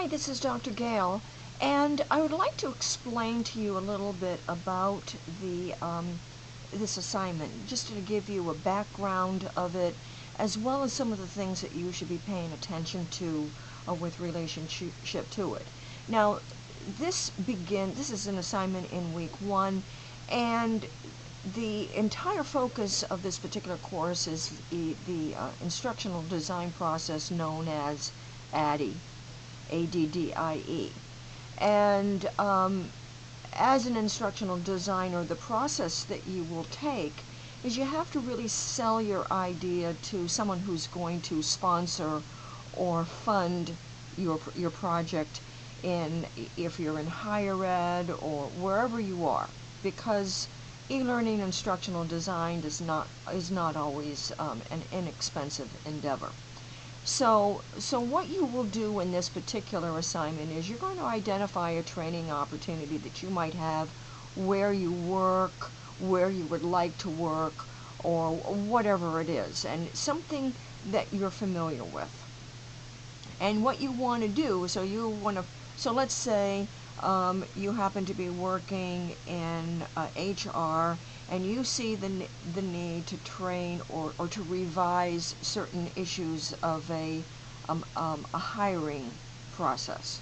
Hi, this is Dr. Gale, and I would like to explain to you a little bit about this assignment, just to give you a background of it, as well as some of the things that you should be paying attention to with relationship to it. Now, this is an assignment in week 1, and the entire focus of this particular course is the instructional design process known as ADDIE. ADDIE. And as an instructional designer, the process that you will take is you have to really sell your idea to someone who's going to sponsor or fund your project if you're in higher ed or wherever you are, because e-learning instructional design is not always an inexpensive endeavor. So what you will do in this particular assignment is you're going to identify a training opportunity that you might have where you work, where you would like to work, or whatever it is, and something that you're familiar with. And what you want to do, so let's say you happen to be working in HR, and you see the need to train or to revise certain issues of a hiring process.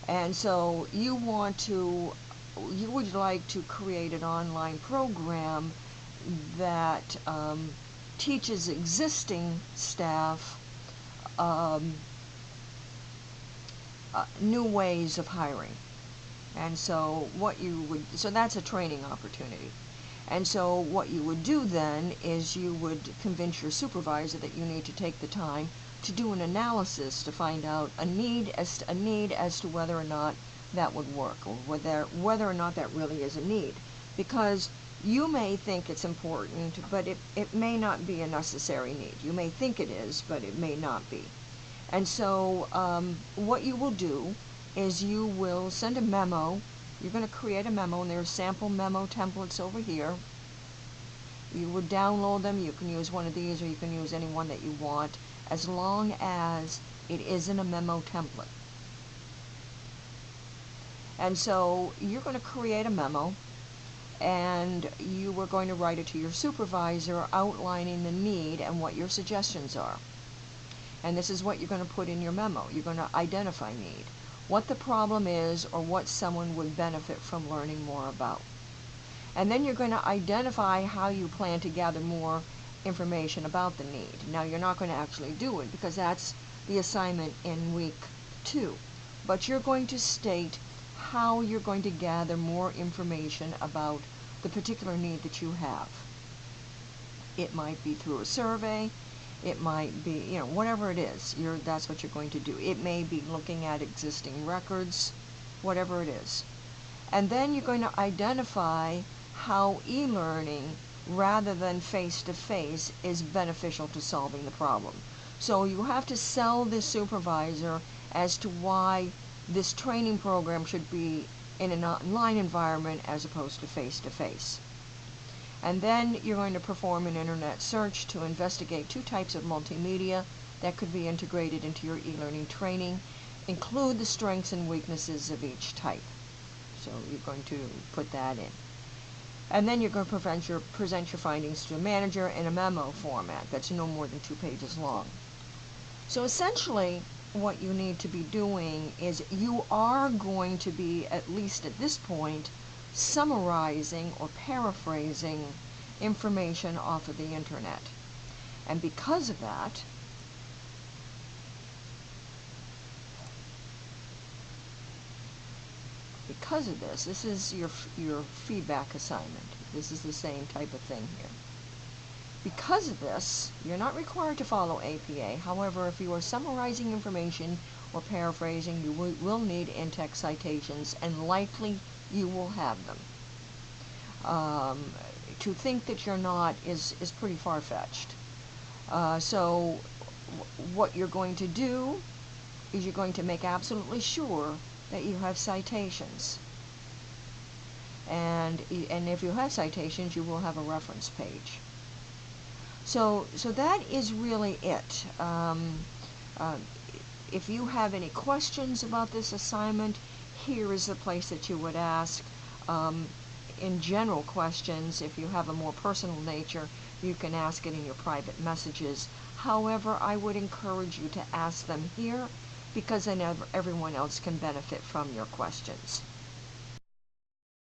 And so you would like to create an online program that teaches existing staff new ways of hiring. And so so that's a training opportunity. And so what you would do then is you would convince your supervisor that you need to take the time to do an analysis to find out a need as to whether or not that would work, or whether or not that really is a need. Because you may think it's important, but it may not be a necessary need. You may think it is, but it may not be. And so what you will do is you will send a memo. You're going to create a memo, and there's sample memo templates over here. You would download them. You can use one of these, or you can use any one that you want, as long as it isn't a memo template. And so you're going to create a memo, and you are going to write it to your supervisor outlining the need and what your suggestions are. And this is what you're going to put in your memo. You're going to identify need, what the problem is, or what someone would benefit from learning more about. And then you're going to identify how you plan to gather more information about the need. Now, you're not going to actually do it because that's the assignment in week 2. But you're going to state how you're going to gather more information about the particular need that you have. It might be through a survey. It might be, whatever it is, that's what you're going to do. It may be looking at existing records, whatever it is. And then you're going to identify how e-learning, rather than face-to-face, is beneficial to solving the problem. So you have to sell the supervisor as to why this training program should be in an online environment as opposed to face-to-face. And then you're going to perform an internet search to investigate 2 types of multimedia that could be integrated into your e-learning training. Include the strengths and weaknesses of each type. So you're going to put that in. And then you're going to present your findings to the manager in a memo format that's no more than 2 pages long. So essentially, what you need to be doing is you are going to be, at least at this point, summarizing or paraphrasing information off of the internet. And because of that, this is your feedback assignment. This is the same type of thing here. Because of this, you're not required to follow APA. However, if you are summarizing information or paraphrasing, you will need in-text citations, and likely you will have them. To think that you're not is pretty far-fetched. So what you're going to do is you're going to make absolutely sure that you have citations. And if you have citations, you will have a reference page. So that is really it. If you have any questions about this assignment, here is the place that you would ask. Um, in general questions, if you have a more personal nature, you can ask it in your private messages. However, I would encourage you to ask them here because then everyone else can benefit from your questions.